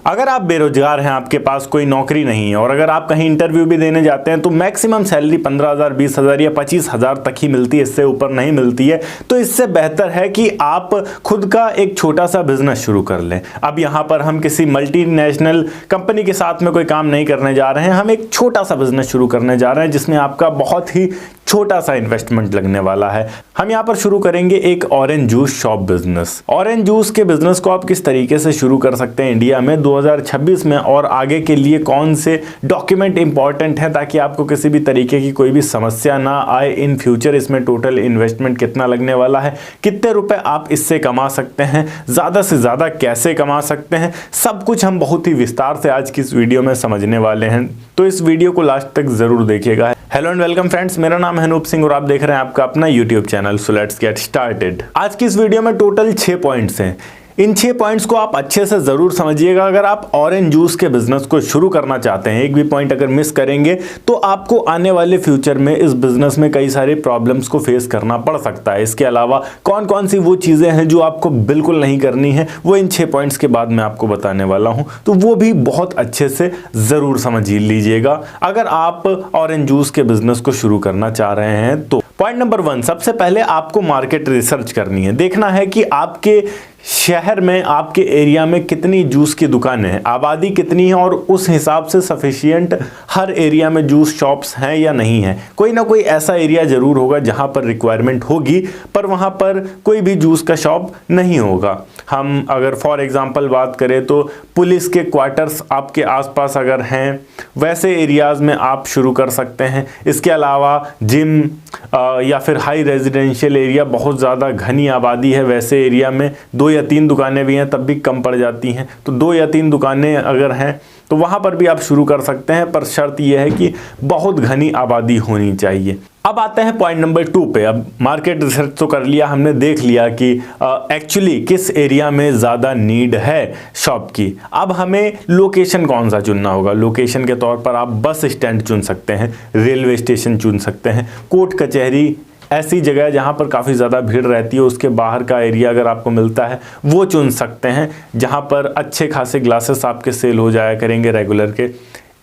अगर आप बेरोजगार हैं, आपके पास कोई नौकरी नहीं है और अगर आप कहीं इंटरव्यू भी देने जाते हैं तो मैक्सिमम सैलरी 15,000, 20,000 या 25,000 तक ही मिलती है, इससे ऊपर नहीं मिलती है। तो इससे बेहतर है कि आप खुद का एक छोटा सा बिजनेस शुरू कर लें। अब यहाँ पर हम किसी मल्टीनेशनल कंपनी के साथ में कोई काम नहीं करने जा रहे हैं, हम एक छोटा सा बिजनेस शुरू करने जा रहे हैं जिसमें आपका बहुत ही छोटा सा इन्वेस्टमेंट लगने वाला है। हम यहाँ पर शुरू करेंगे एक orange juice shop business. Orange juice के बिजनेस को आप किस तरीके से शुरू कर सकते हैं इंडिया में 2026 में और आगे के लिए कौन से डॉक्यूमेंट इंपॉर्टेंट हैं ताकि आपको किसी भी तरीके की कोई भी समस्या ना आए इन फ्यूचर। इसमें टोटल इन्वेस्टमेंट कितना लगने वाला है, कितने रुपए आप इससे कमा सकते हैं, ज़्यादा से ज़्यादा कैसे कमा सकते हैं, सब कुछ हम बहुत ही विस्तार से आज की इस वीडियो में समझने वाले हैं। तो इस वीडियो को लास्ट तक ज़रूर देखिएगा। हेलो एंड वेलकम फ्रेंड्स, मेरा नाम है अनूप सिंह और आप देख रहे हैं आपका अपना YouTube channel. So let's get started. आज की इस वीडियो में टोटल 6 पॉइंट्स हैं। इन 6 पॉइंट्स को आप अच्छे से ज़रूर समझिएगा अगर आप ऑरेंज जूस के बिजनेस को शुरू करना चाहते हैं। एक भी पॉइंट अगर मिस करेंगे तो आपको आने वाले फ्यूचर में इस बिजनेस में कई सारे प्रॉब्लम्स को फेस करना पड़ सकता है। इसके अलावा कौन कौन सी वो चीज़ें हैं जो आपको बिल्कुल नहीं करनी है, वो इन 6 पॉइंट्स के बाद मैं आपको बताने वाला हूँ, तो वो भी बहुत अच्छे से ज़रूर समझ लीजिएगा अगर आप ऑरेंज जूस के बिजनेस को शुरू करना चाह रहे हैं तो। पॉइंट नंबर 1, सबसे पहले आपको मार्केट रिसर्च करनी है। देखना है कि आपके शहर में, आपके एरिया में कितनी जूस की दुकानें हैं, आबादी कितनी है और उस हिसाब से सफिशिएंट हर एरिया में जूस शॉप्स हैं या नहीं है। कोई ना कोई ऐसा एरिया ज़रूर होगा जहां पर रिक्वायरमेंट होगी पर वहां पर कोई भी जूस का शॉप नहीं होगा। हम अगर फॉर एग्जांपल बात करें तो पुलिस के क्वार्टर्स आपके आसपास अगर हैं वैसे एरियाज़ में आप शुरू कर सकते हैं। इसके अलावा जिम या फिर हाई रेजिडेंशियल एरिया, बहुत ज़्यादा घनी आबादी है वैसे एरिया में 2 या 3 दुकानें भी हैं तब भी कम पड़ जाती हैं। तो 2 या 3 दुकानें अगर हैं तो वहाँ पर भी आप शुरू कर सकते हैं, पर शर्त यह है कि बहुत घनी आबादी होनी चाहिए। अब आते हैं पॉइंट नंबर 2 पे। अब मार्केट रिसर्च तो कर लिया हमने, देख लिया कि एक्चुअली किस एरिया में ज़्यादा नीड है शॉप की। अब हमें लोकेशन कौन सा चुनना होगा। लोकेशन के तौर पर आप बस स्टैंड चुन सकते हैं, रेलवे स्टेशन चुन सकते हैं, कोर्ट कचहरी, ऐसी जगह जहाँ पर काफ़ी ज़्यादा भीड़ रहती है उसके बाहर का एरिया अगर आपको मिलता है वो चुन सकते हैं जहाँ पर अच्छे खासे ग्लासेस आपके सेल हो जाया करेंगे रेगुलर के।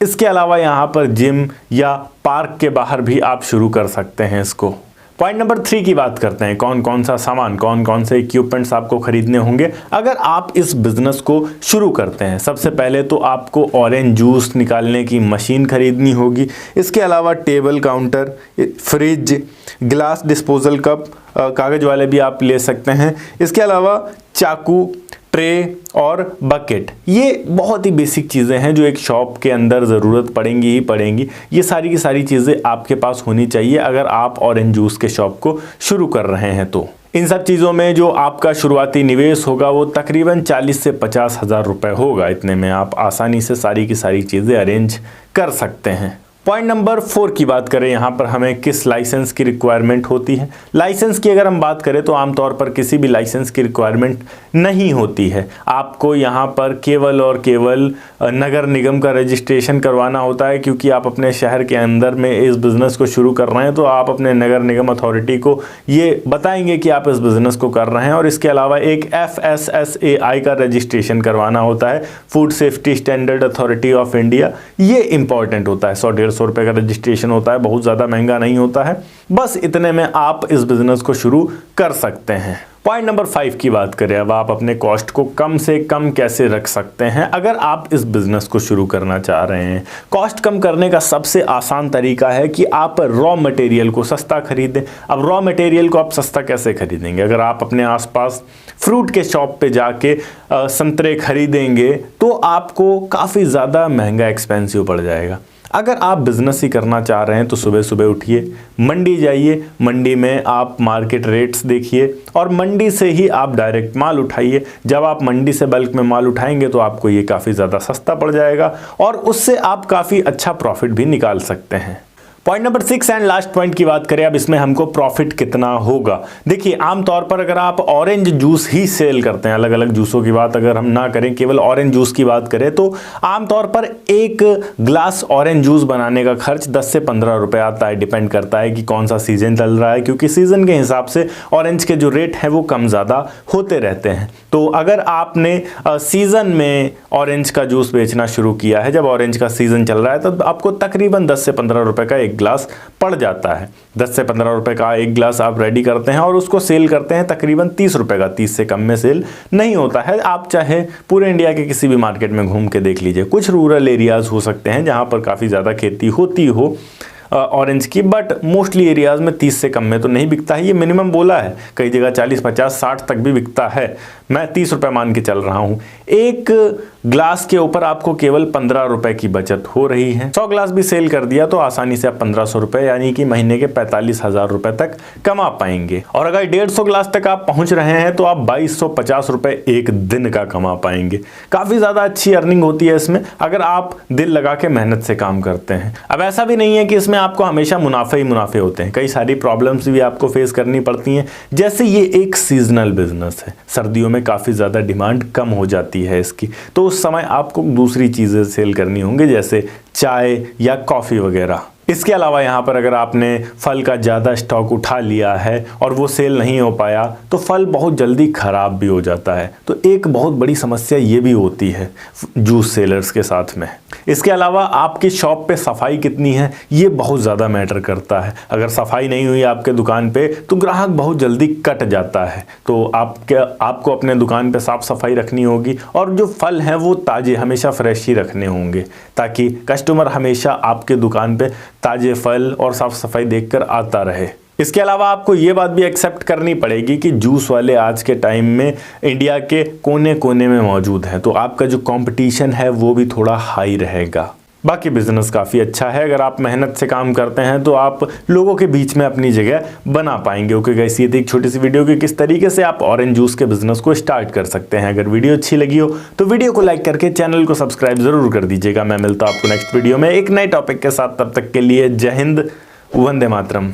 इसके अलावा यहाँ पर जिम या पार्क के बाहर भी आप शुरू कर सकते हैं इसको। पॉइंट नंबर 3 की बात करते हैं। कौन कौन सा सामान, कौन कौन से इक्विपमेंट्स आपको खरीदने होंगे अगर आप इस बिजनेस को शुरू करते हैं। सबसे पहले तो आपको ऑरेंज जूस निकालने की मशीन खरीदनी होगी। इसके अलावा table, counter, fridge, glass disposal cup, कागज़ वाले भी आप ले सकते हैं। इसके अलावा चाकू, ट्रे और बकेट, ये बहुत ही बेसिक चीज़ें हैं जो एक शॉप के अंदर ज़रूरत पड़ेंगी ही पड़ेंगी। ये सारी की सारी चीज़ें आपके पास होनी चाहिए अगर आप ऑरेंज जूस के शॉप को शुरू कर रहे हैं तो। इन सब चीज़ों में जो आपका शुरुआती निवेश होगा वो तकरीबन 40 से 50 हज़ार रुपये होगा। इतने में आप आसानी से सारी की सारी चीज़ें अरेंज कर सकते हैं। पॉइंट नंबर 4 की बात करें, यहाँ पर हमें किस लाइसेंस की रिक्वायरमेंट होती है। लाइसेंस की अगर हम बात करें तो आमतौर पर किसी भी लाइसेंस की रिक्वायरमेंट नहीं होती है। आपको यहाँ पर केवल और केवल नगर निगम का रजिस्ट्रेशन करवाना होता है, क्योंकि आप अपने शहर के अंदर में इस बिज़नेस को शुरू कर रहे हैं तो आप अपने नगर निगम अथॉरिटी को ये बताएंगे कि आप इस बिज़नेस को कर रहे हैं। और इसके अलावा एक FSSAI का रजिस्ट्रेशन करवाना होता है, food safety standard authority of India. ये इंपॉर्टेंट होता है, 100-150 रुपये का रजिस्ट्रेशन होता है, बहुत ज़्यादा महंगा नहीं होता है। बस इतने में आप इस बिज़नेस को शुरू कर सकते हैं। पॉइंट नंबर 5 की बात करें, अब आप अपने कॉस्ट को कम से कम कैसे रख सकते हैं अगर आप इस बिज़नेस को शुरू करना चाह रहे हैं। कॉस्ट कम करने का सबसे आसान तरीका है कि आप रॉ मटेरियल को सस्ता खरीदें। अब रॉ मटेरियल को आप सस्ता कैसे खरीदेंगे? अगर आप अपने आसपास फ्रूट के शॉप पे जाके संतरे खरीदेंगे तो आपको काफ़ी ज़्यादा महंगा, एक्सपेंसिव पड़ जाएगा। अगर आप बिज़नेस ही करना चाह रहे हैं तो सुबह सुबह उठिए, मंडी जाइए, मंडी में आप मार्केट रेट्स देखिए और मंडी से ही आप डायरेक्ट माल उठाइए। जब आप मंडी से बल्क में माल उठाएंगे तो आपको ये काफ़ी ज़्यादा सस्ता पड़ जाएगा और उससे आप काफ़ी अच्छा प्रॉफिट भी निकाल सकते हैं। Point number 6 and last point की बात करें, अब इसमें हमको प्रॉफिट कितना होगा। देखिए आमतौर पर अगर आप ऑरेंज जूस ही सेल करते हैं, अलग अलग जूसों की बात अगर हम ना करें, केवल ऑरेंज जूस की बात करें, तो आमतौर पर एक ग्लास ऑरेंज जूस बनाने का खर्च 10 से 15 रुपए आता है। डिपेंड करता है कि कौन सा सीजन चल रहा है, क्योंकि सीजन के हिसाब से ऑरेंज के जो रेट है वो कम ज़्यादा होते रहते हैं। तो अगर आपने सीजन में ऑरेंज का जूस बेचना शुरू किया है, जब ऑरेंज का सीजन चल रहा है, तो आपको तकरीबन 10 से 15 रुपए का एक ग्लास पड़ जाता है। 10 से 15 रुपए का एक ग्लास आप रेडी करते हैं और उसको सेल करते हैं तकरीबन 30 रुपए का। 30 से कम में सेल नहीं होता है। आप चाहे पूरे इंडिया के किसी भी मार्केट में घूम के देख लीजिए, कुछ रूरल एरियाज हो सकते हैं जहां पर काफ़ी ज़्यादा खेती होती हो ऑरेंज की, बट मोस्टली एरियाज में 30 से कम में तो नहीं बिकता है। ये मिनिमम बोला है, कई जगह 40, 50, 60 तक भी बिकता है। मैं 30 रुपए मान के चल रहा हूँ। एक ग्लास के ऊपर आपको केवल 15 रुपए की बचत हो रही है। 100 ग्लास भी सेल कर दिया तो आसानी से आप 1500 रुपए यानी कि महीने के 45,000 रुपए तक कमा पाएंगे। और अगर 150 ग्लास तक आप पहुंच रहे हैं तो आप 2250 रुपए एक दिन का कमा पाएंगे। काफ़ी ज़्यादा अच्छी अर्निंग होती है इसमें, अगर आप दिल लगा के मेहनत से काम करते हैं। अब ऐसा भी नहीं है कि इसमें आपको हमेशा मुनाफे ही मुनाफे होते हैं, कई सारी प्रॉब्लम्स भी आपको फेस करनी पड़ती हैं। जैसे ये एक सीजनल बिजनेस है, सर्दियों में काफ़ी ज़्यादा डिमांड कम हो जाती है इसकी, तो उस समय आपको दूसरी चीज़ें सेल करनी होंगी, जैसे चाय या कॉफ़ी वगैरह। इसके अलावा यहाँ पर अगर आपने फल का ज़्यादा स्टॉक उठा लिया है और वो सेल नहीं हो पाया तो फल बहुत जल्दी ख़राब भी हो जाता है। तो एक बहुत बड़ी समस्या ये भी होती है जूस सेलर्स के साथ में। इसके अलावा आपकी शॉप पे सफाई कितनी है ये बहुत ज़्यादा मैटर करता है। अगर सफाई नहीं हुई आपके दुकान पे तो ग्राहक बहुत जल्दी कट जाता है। तो आपको अपने दुकान पे साफ़ सफाई रखनी होगी और जो फल हैं वो ताज़े हमेशा फ्रेश ही रखने होंगे, ताकि कस्टमर हमेशा आपके दुकान पे ताजे फल और साफ सफाई देखकर आता रहे। इसके अलावा आपको ये बात भी एक्सेप्ट करनी पड़ेगी कि जूस वाले आज के टाइम में इंडिया के कोने कोने में मौजूद हैं, तो आपका जो कंपटीशन है वो भी थोड़ा हाई रहेगा। बाकी बिजनेस काफ़ी अच्छा है, अगर आप मेहनत से काम करते हैं तो आप लोगों के बीच में अपनी जगह बना पाएंगे। ओके गाइस, ये थी एक छोटी सी वीडियो कि किस तरीके से आप ऑरेंज जूस के बिजनेस को स्टार्ट कर सकते हैं। अगर वीडियो अच्छी लगी हो तो वीडियो को लाइक करके चैनल को सब्सक्राइब जरूर कर दीजिएगा। मैं मिलता हूं आपको नेक्स्ट वीडियो में एक नए टॉपिक के साथ, तब तक के लिए जय हिंद, वंदे मातरम।